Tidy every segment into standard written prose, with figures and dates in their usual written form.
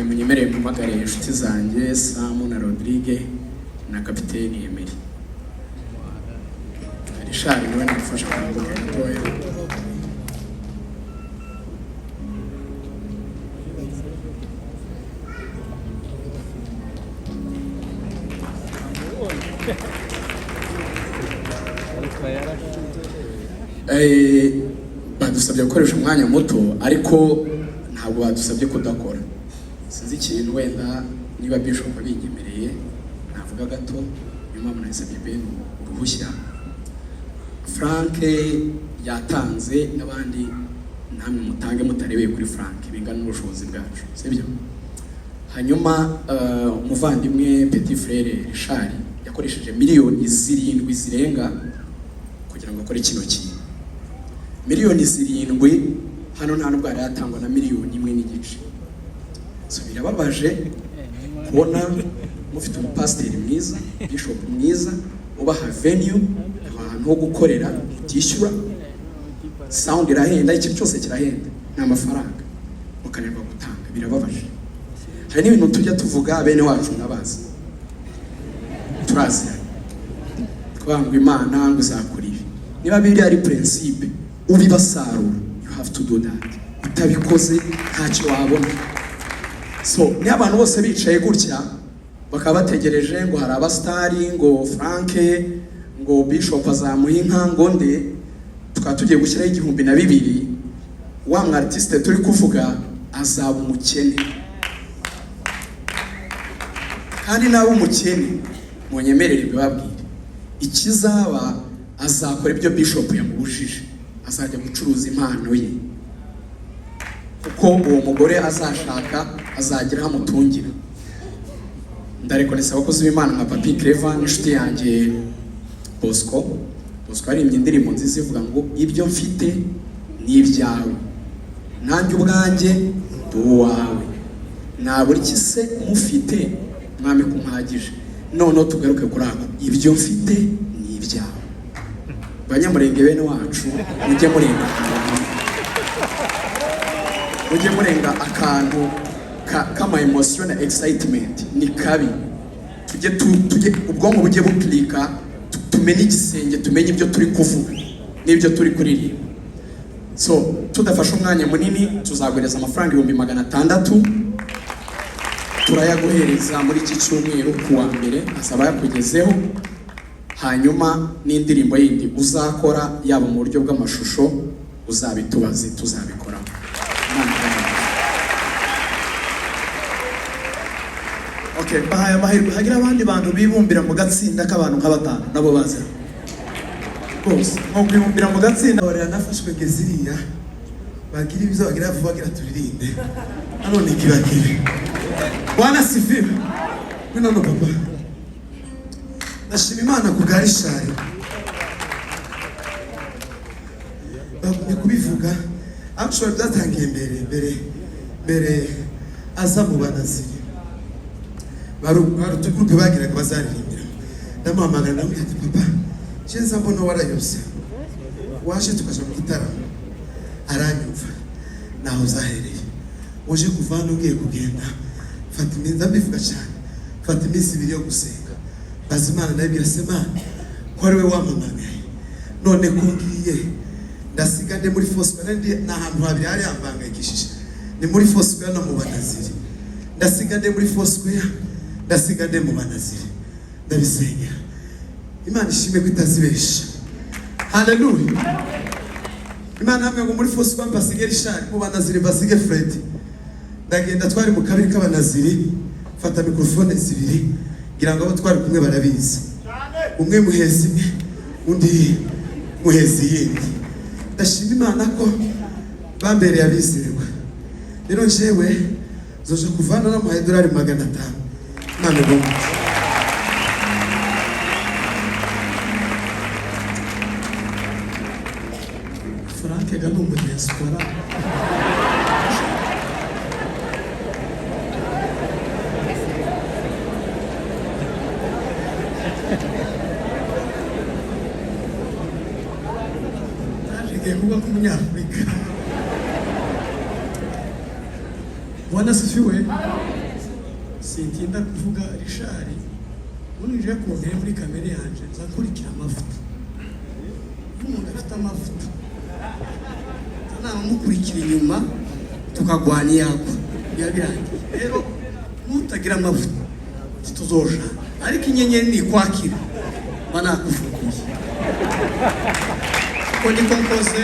Munyemereye mpamagare inshuti zanjye Samu na Rodrigue na kapiteni Emery. Richard niwe nafasha kumbuka gatoya. Badusabye gukoresha umwanya muto ariko ntabwo badusabye kudakora. Sinzi ikintu wenda niba Bishop abinyemereye navuga gato nyuma munasabye Ben uruhushya. Frank yatanze n'abandi namwe mutange mutarebeye kuri Frank bingana n'ubushobozi bwacu, sibyo? Hanyuma umuvandimwe Petit Frere Richard yakoresheje miliyoni 7 zirenga kugira ngo akore kino kintu. Miliyoni 7 hano nta nubwo yatangwa na miliyoni 1.5. So birababaje kubona mufite umupasiteri mwiza, bishop mwiza, ubaha venue, ahantu ho gukorera utishyura, sound irahenda, ikintu cyose kirahenda, nta mafaranga mukanirwa gutanga. Birababaje. Hari n'ibintu tujya tuvuga bene wacu nabazi turazi twangwa Imana ngo izakora ibi. Niba biri ari principe ubibasarura, you have to do that. Utabikoze ntacyo wabona. So ni abantu bose bicaye gutya bakaba bategereje ngo hari abastari ngo Frank ngo Bishop azamuha inka ngo nde tukaba tugiye gushyiraho 2,000 wa artiste turi kuvuga azaba umukene. Kandi nawe umukene munyemerere bibabwire ikizaba azakora ibyo Bishop yamubujije, azajya gucuruza impano ye uko uwo mugore azashaka azagira amutungira. Ndarekonesa abakozi b'Imana nka Papi Clever n'inshuti yanjye Bosco ari indirimbo nziza ivuga ngo ibyo mfite ni ibyawe nanjye ubwanjye uwawe naburi kise mufite mwami kumpagije. None tugaruke kuri ako ibyo mfite ni ibyawe. Banyamurenge bene wacu mujye murenga akantu kama emotion na excitement ni kabi. Tujye ubwonko bujye buklika tumenye igisenge, tumenye ibyo turi kuvuga n'ibyo turi kuririmba. So tudafasha umwanya munini tuzaguhereza amafaranga 600 turayaguhereza muri iki cyumweru kuwa mbere asaba yakugezeho. Hanyuma n'indirimbo yindi uzakora yaba mu buryo bw'amashusho uzabitubaze tuzabikora. Okay, bahaye amahirwe hagira abandi bantu bibumbira mu gatsinda k'abantu nka batanu nabo baza bose nko kwibumbira mu gatsinda barera nafashwe geziriya bagira ibizo bagira vuba bagira turirimbe none kibakire Bwana sifiwe none papa ndashima Imana ku bwa Richard bagumye kubivuga actually byatangiye mbere aza mu banaziri barutukurupe bagiraga bazaririmbira ndamuhamagara ndamubwira ati papa cyenza mbona warayose waje tukaja mu gitaramo aranyumva naho zahereye uje kuvana ugiye kugenda fata iminsi ndabivuga cyane fata iminsi 2 yo gusenga bazimana ndabira semana ko ari we wampamagaye none ko ngiye ndasiga nde muri Foursquare ndi n'ahantu habiri hari ambangayikishije ni muri Foursquare no mu banaziri ndasiga nde muri Foursquare ndasiga nde mu banaziri ndabisengera Imana ishime kwitazibesha haleluya Imana hamwe ngo muri Foursquare mbasige Richard mu banaziri mbasige Fred ndagenda twari mu kabiri k'abanaziri fata mikrofone 2 ngira ngo abo twari kumwe barabizi umwe muhezi undi muhezi yindi ndashima Imana ko bambereye abizerwa rero jewe zoje kuvana na $500 Imana bombi Frank gano mu diaspora kuba kumunyafrika Bwana sifiwe sintinda kuvuga Richard unije kumbere muri kamera yanje nzakurikira amavuta umuntu afite amavuta sana mukurikira inyuma tukagwani yako yabirangiye rero mutagira amavuta tuzoja ariko inyenyeri ni kwakira banakufukuye Kodi kompoze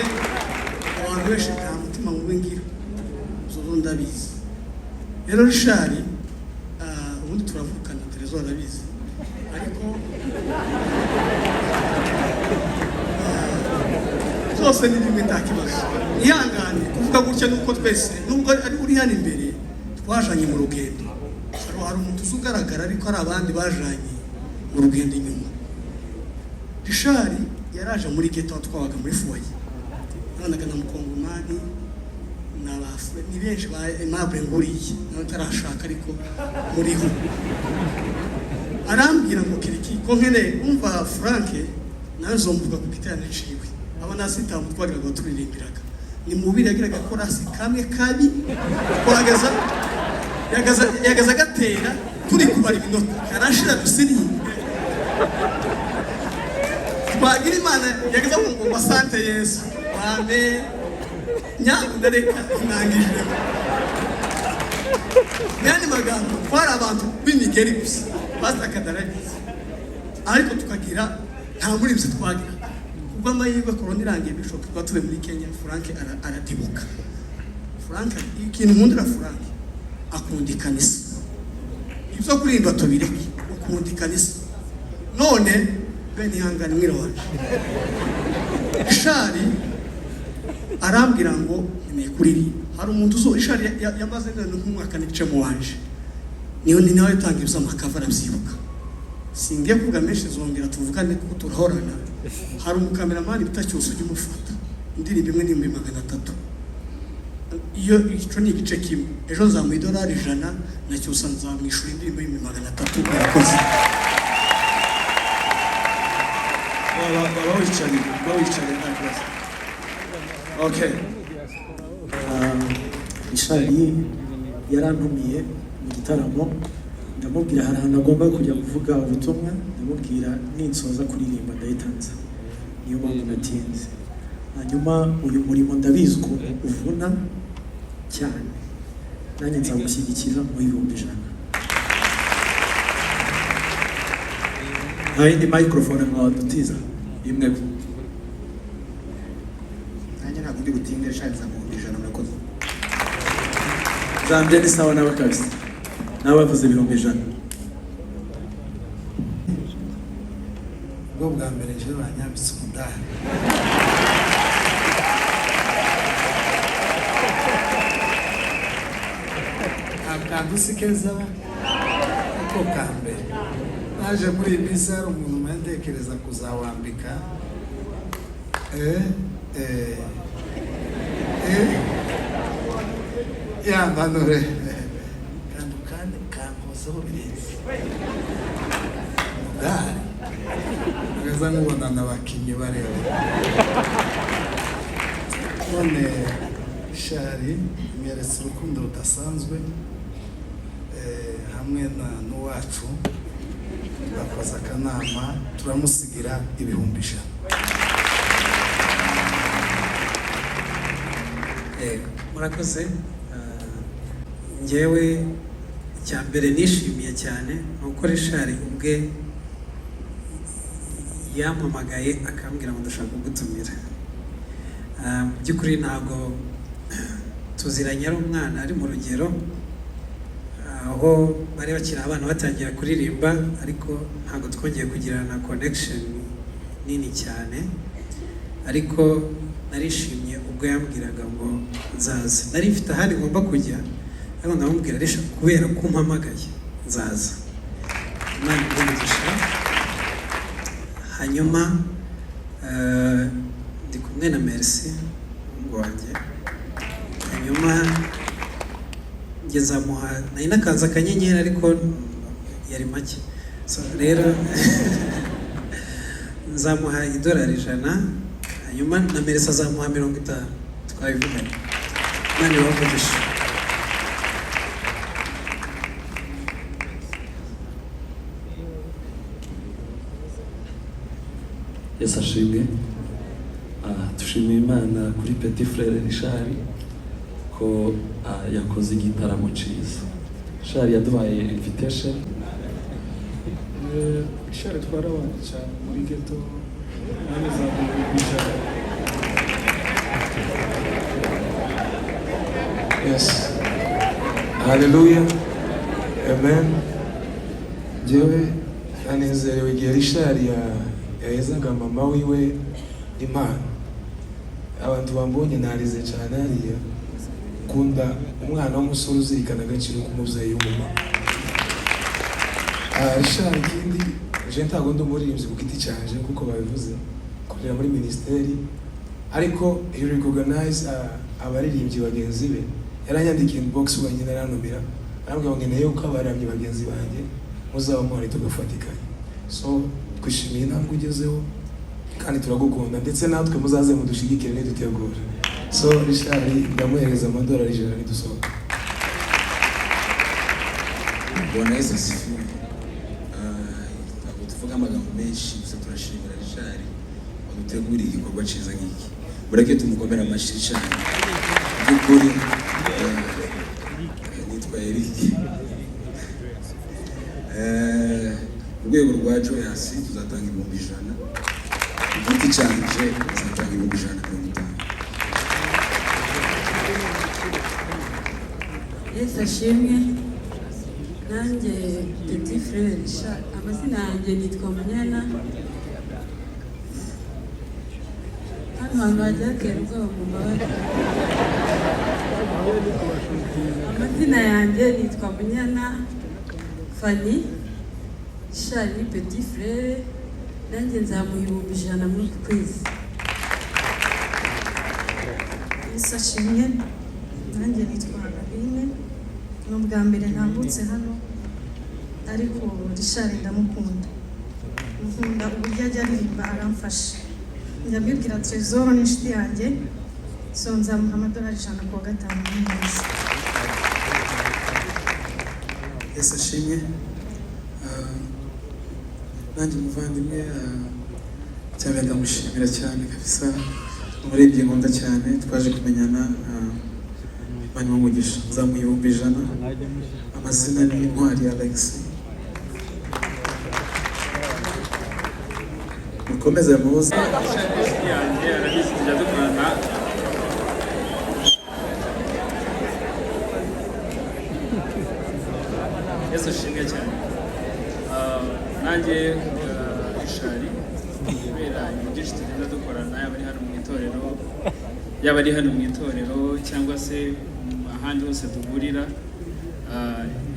abantu beshe nta mutima mubengira zo ndabizi rero Richard ubundi turavukana Trezor arabizi ariko zose ni bimwe ntakibazo ihangane kuvuga gutya nuko twese nubwo ari uri hano imbere twajanye mu rugendo hari umuntu uzugaragara ariko ari abandi bajanye mu rugendo inyuma Richard yaraje muri ghetto twabaga muri foyer nanaga na mukongomani n'abafwe ni benshi ba Aimable Nguriye n'atarashaka ariko muri ho arambwira ngo kiriki ko nkene umva Frank nazo mvuga ku gitane ciwe aba nasita mutwagira ngo turirimbiraga ni mubiri yagiraga ko rasi kamwe kabi kwagaza yagaza gatera turi kubara iminota karashira dusiri bagira Imana yagaza ngo basante Yesu amen nyamunareka nangije yani magambo kwara abantu b'imigeri gusa basakadaragize ariko tukagira nta muri byo twagira ubwo amahirwe korona irangiye bishop twatuwe muri Kenya Frank aratibuka Frank ikintu nkundira Frank akunda ikanisa ibyo kurimba tubireke ukunda ikanisa none bene ihangane mwirwanje Richard arambwira ngo ni kuririmba hari umuntu uzo Richard yamaze none nk'umwaka n'igice mu wanje niyo ni nawe tanga ibyo amakavara byibuka singiye kuvuga menshi zongera tuvugane kuko turahorana hari umukameramani bitacyose ujye umufata indirimbo imwe ni 300 iyo ico ni igice kimwe ejo nzamuha $100 na cyose nzamwishura indirimbo y'300 yakoze bawicanye nta kibazo okay Richard yarantumiye mu gitaramo ndamubwira hari ahantu agomba kujya kuvuga ubutumwa ndamubwira ninsoza kuririmba ndayitanze niyo mpamvu natinze hanyuma uyu murimo ndabizi ko uvuna cyane nanjye nzagushyigikira mu 1,000 Haindi microphone mwadutiza imwe nanjye ntabwo ndi butinde Richard za mu 1,000 murakoze Zambye ni sawa n'abakabisi nawe bavuze ibihumbi 100. ubwo bwa mbere je banyambitse umudari akantu si keza ako kambere naje muri iyi minsi hari umuntu mandekereza kuzawambika yambanure kandi kankozeho birenze umudari agaza nkubona n'abakinnyi bareba none shari mweretse urukundo rudasanzwe hamwe n'uwacu bakoze akanama turamusigira ibihumbi 100. Murakoze. Njyewe icya mbere nishimiye cyane ni uko Richard ubwe yampamagaye akambwira ngo ndashaka kugutumira. Mu by'ukuri ntabwo tuziranye ari umwana ari mu rugero aho bari bakiri abana batangira kuririmba, ariko ntabwo twongeye kugirana connection nini cyane, ariko narishimye ubwo yambwiraga ngo nzaza. Nari mfite ahandi ngomba kujya ariko ndamubwira Richard kubera ko umpamagaye nzaza. Imana imugisha. Hanyuma ndi kumwe na Merci ngo wanjye. Hanyuma ngezamuha nari nakanze akanyenyeri ariko yari make, so rero nzamuha $100, hanyuma na Merci azamuha 50. Twabivuganye. Imana ibavugishe. Yesu ashimwe. Dushimiye Imana kuri Petit Frere Richard ko yakoze igitaramo cyiza. Richard yaduhaye invitation. Richard twarabanye cyane muri ghetto nane zaguye. Yes. Hallelujah. Amen. Jewe anezerewe igihe Richard yahezaga mama wiwe impano. Abantu bambonye narize cyane hariya, kunda umwana w'umusore uzirikana agaciro k'umubyeyi w'umumama. Richard ikindi je ntago ndi umuririmbyi ku giti cyanje kuko babivuze korera muri ministeri, ariko he recognize abaririmbyi bagenzi be. Yaranyandikiye inbox wenyine arantumira arambwira ngo nkeneye uko abaramyi bagenzi banjye muzaba muhari tugafatikanya. So twishimiye intambwe ugezeho kandi turagukunda, ndetse natwe muzaze mudushigikire nidutegura. So Richard ndamuhereza $100 nidusohoka. Bwana Yesu asifiwe. Ntabwo tuvuga amagambo menshi, gusa turashimira Richard waduteguriye igikorwa cyiza nk'iki. Mureke tumukomere amashyi Richard. By'ukuri nitwa Eric. Urwego rwa Joyous tuzatanga $100. Igiti cyanje tuzatanga $150. Yesu ashimwe. Nanjye Petit Frere Richard, amazina yanjye nitwa Munyana. Hano hantu hajya hatera ubwoba mu mbabare. Amazina yanjye nitwa Munyana Fanny. Richard ni Petit Frere, nanjye nzamuha $100 muri uku kwezi. Yesu ashimwe. Nanjye nitwa Aline. Ni ubwa mbere ntambutse hano, ariko Richard ndamukunda. Nkunda uburyo ajya aririmba aramfasha. Ndabibwira Trezor n'inshuti yanjye, so nzamuha $100 ku wa gatanu neza. Yesu ashimwe. Nanjye umuvandimwe cyane ndamushimira cyane kabisa. Umurebye nkunda cyane, twaje kumenyana Imana imugisha. Nzamuha $100. Amazina ni Ntwari Alex. Mukomeze muze. Yesu ashimwe cyane. Nanjye Ishari kubera ibintu byinshi tugenda dukorana yaba ari hano mu itorero cyangwa se ahandi hose duhurira.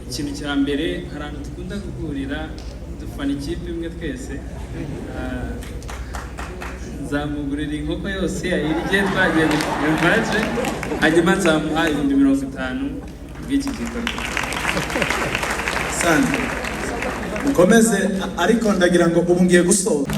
Ikintu cya mbere hari ahantu dukunda guhurira dufana ikipe imwe twese. Nzamugurira inkoko yose ayirye twagiye guhaje hanyuma nzamuha 50,000 bw'iki gikorwa. Sante mukomeze ariko ndagira ngo ubu ngiye gusoza.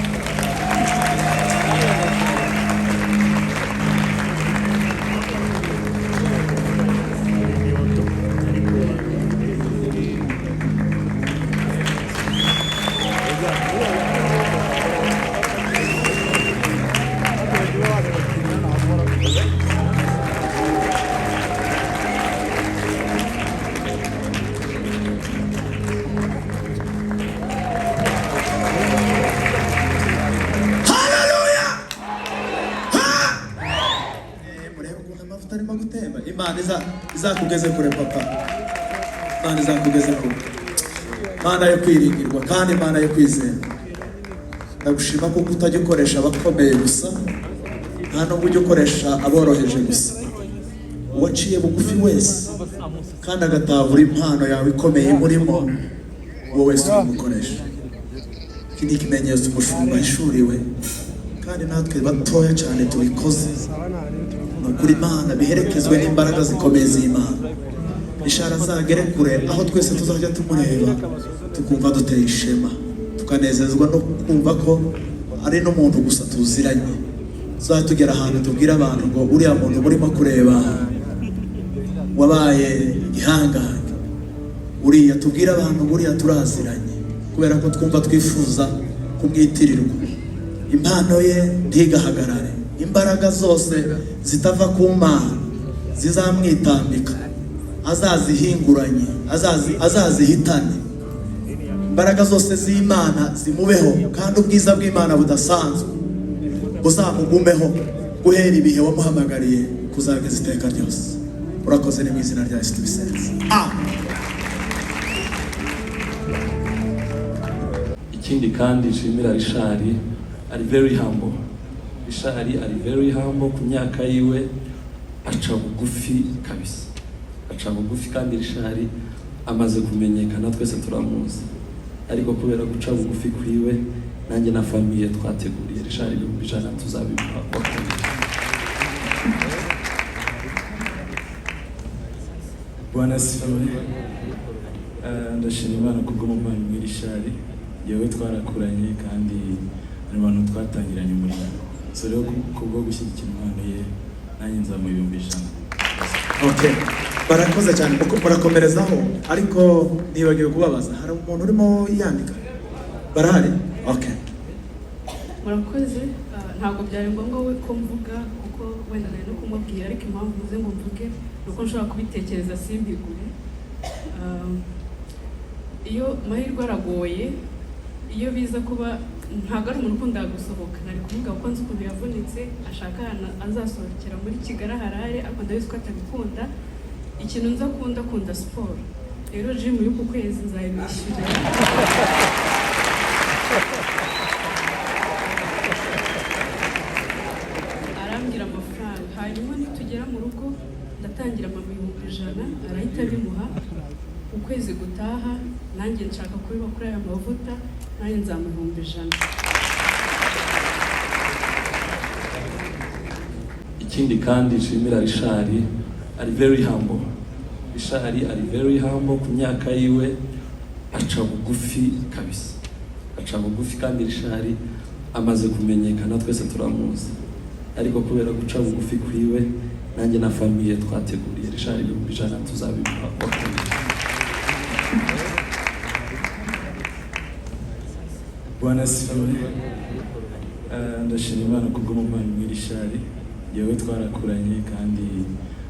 Imana izakugeze kure papa. Imana izakugeze kure. Imana yo kwiringirwa kandi Imana yo kwizera. Ndagushima kuko utajya ukoresha abakomeye gusa, nta nubwo ujya ukoresha aboroheje gusa. Uwaciye bugufi wese kandi agatahura impano yawe ikomeye murimo, wowe wese umukoresha. Iki ni ikimenyetso umushumba yashuriwe kandi natwe batoya cyane tubikoze. Kuri Imana biherekezwe n'imbaraga zikomeye z'Imana. Ishara zagere kure aho twese tuzajya tumureba tukumva duteye ishema, tukanezezwa no kumva ko ari n'umuntu gusa tuziranye. Tuzatugera ahantu tubwira abantu ngo uriya muntu murimo kureba wabaye igihangange, uriya tubwira abantu buriya turaziranye, kubera ko twumva twifuza kumwitirirwa. Impano ye ntigahagarare, imbaraga zose zitava ku Mana zizamwitambika, azazihinguranye, azazihitane. Imbaraga zose z'Imana zimubeho kandi ubwiza bw'Imana budasanzwe buzamugumeho guhera ibihe wamuhamagariye kuzageza iteka ryose. Urakoze ni mu izina rya Yesu tubisenze. Ikindi kandi nshimira Rishari, ari very humble. Rishari ari very humble ku myaka yiwe, aca bugufi kabisa, aca bugufi kandi Rishari amaze kumenyekana twese turamuzi, ariko kubera guca bugufi kwiwe nanjye na famiye twateguriye Rishari 100 tuzabimuha. Bwana sifiwe. Ndashima Imana kubw'umuvandimwe muri Rishari, yewe twarakuranye kandi ari abantu twatangiranye umurimo. So rero kubwo gushyigikira impano ye nanjye nzamuha 100,000. Okay, barakoze cyane kuko murakomerezaho, ariko nibagiwe kubabaza, hari umuntu urimo yandika? Barahari? Okay. Murakoze, ntabwo byari ngombwa ko mvuga kuko wenda nari no kumubwira, ariko impamvu mvuze ngo mvuge nuko nshobora kubitekereza simbigure. Iyo mahirwe aragoye, iyo biza kuba ntabwo ari umuntu ukunda gusohoka, nari kuvuga ko nzi ukuntu yavunitse ashaka ahantu azasohokera muri Kigali harare, ariko ndabizi ko atabikunda. Ikintu nza akunda siporo, rero gym y'uku kwezi nzayibishyura. Arambwira amafaranga, hanyuma nitugera mu rugo ndatangira mama 100,000 arahita bimuha. Ukwezi gutaha nanjye nshaka kubiba kuri aya mavuta, nanjye nzamuha 100,000. Ikindi kandi nshimira Rishari, ari very humble. Rishari ari very humble ku myaka yiwe, aca bugufi kabisa, aca bugufi kandi Rishari amaze kumenyekana twese turamuzi, ariko kubera guca bugufi kwiwe nanjye na famiye twateguriye Rishari 100,000 tuzabimuha. Bwana sifiwe. Ndashima Imana kubw'umuvandimwe muri Rishari, yewe twarakuranye kandi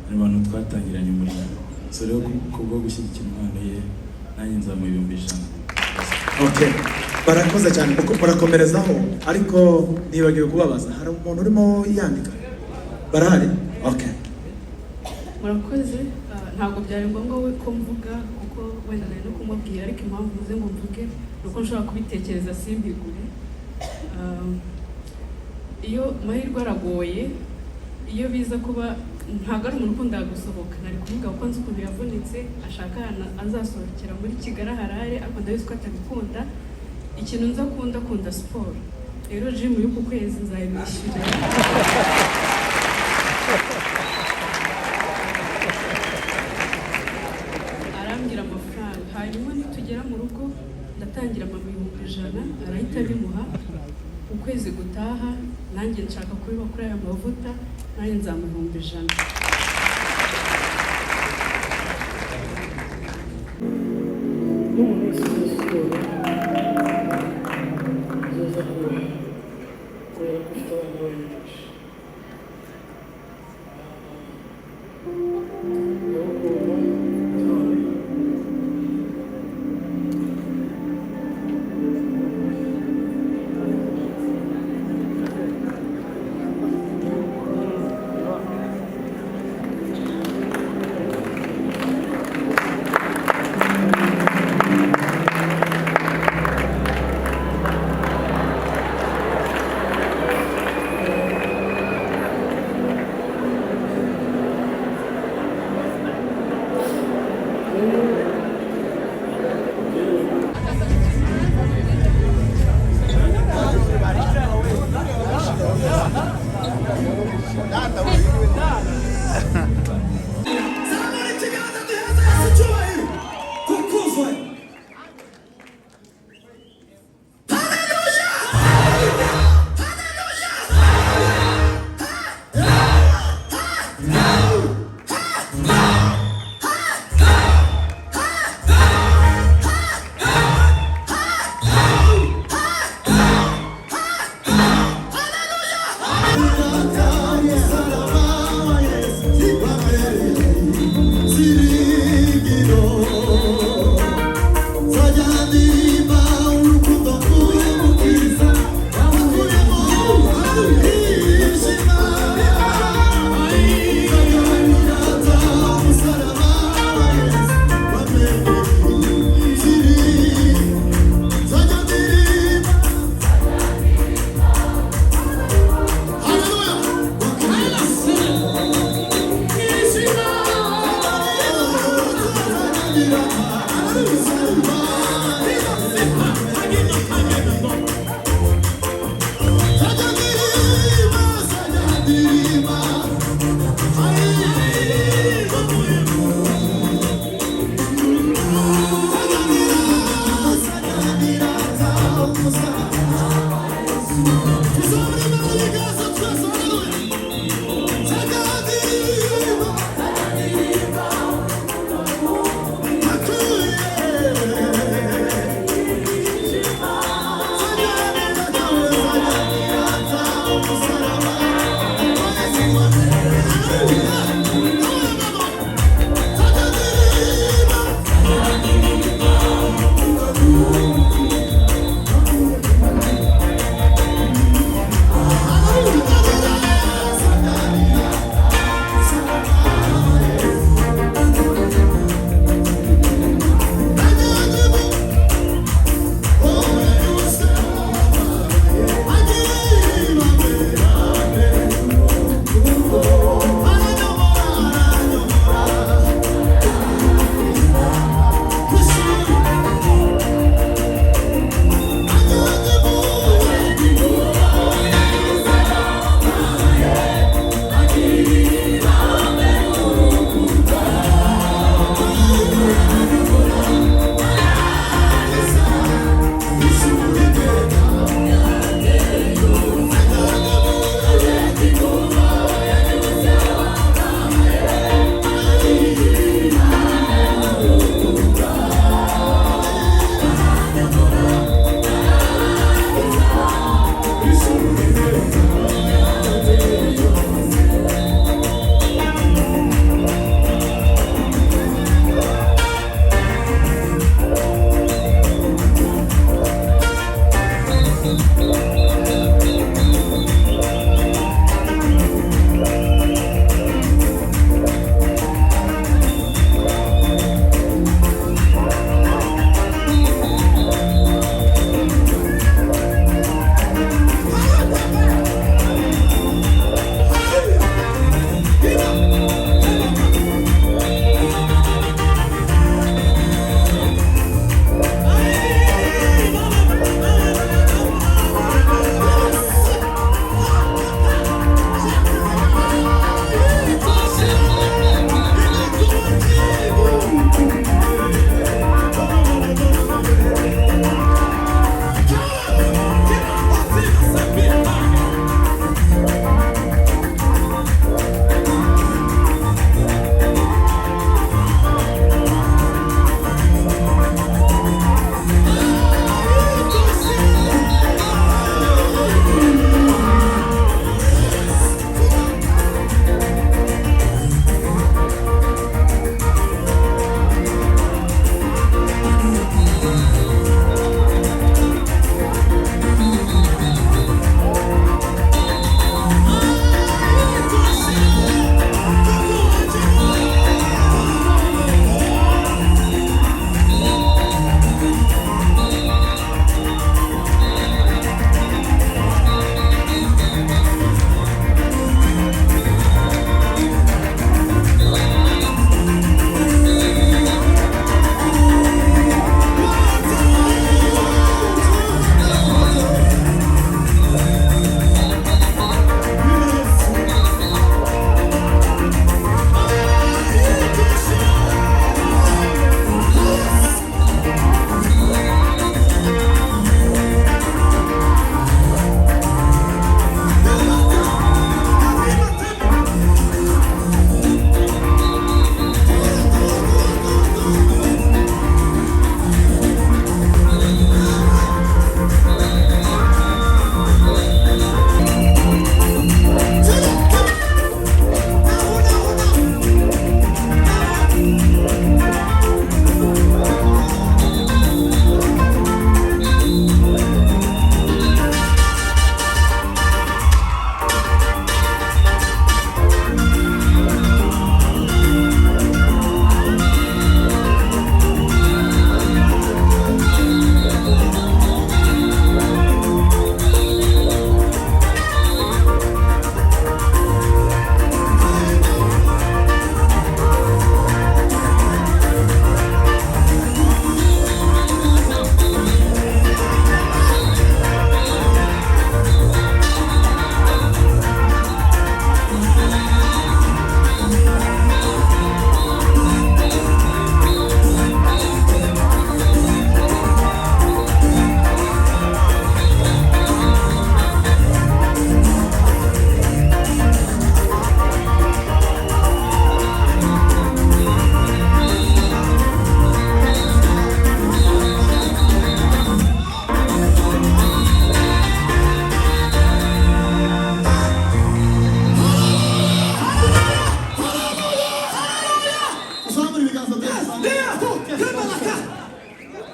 ari abantu twatangiranye umurimo. So rero kubwo gushyigikira impano ye nanjye nzamuha 100,000. Okay, barakoze cyane kuko murakomerezaho, ariko nibagiwe kubabaza, hari umuntu urimo yandika? Barahari? Okay. Murakoze, ntabwo byari ngombwa ko mvuga kuko wenda nari no kumubwira ariko impamvu mvuze ngo mvuge ni uko nshobora kubitekereza simbigure. Iyo amahirwe aragoye, iyo biza kuba ntabwo ari umuntu ukunda gusohoka, nari kuvuga kuko nzi ukuntu yavunitse ashaka ahantu azasohokera muri Kigali harare, ariko ndabizi ko atabikunda. Ikintu nza akunda siporo, rero gym y'uku kwezi nzayimwishyurira. Arambwira amafaranga, hanyuma nitugera mu rugo ndatangira mama 100 arahita bimuha. Ukwezi gutaha nanjye nshaka kubiba kuri aya mavuta, nanjye nzamuha 100.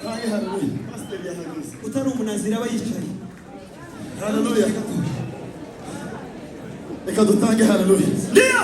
Tange haleluya. Pasiteri yahageze. utari umunazira aba yicaye. Haleluya. Reka dutange haleluya. Ndio.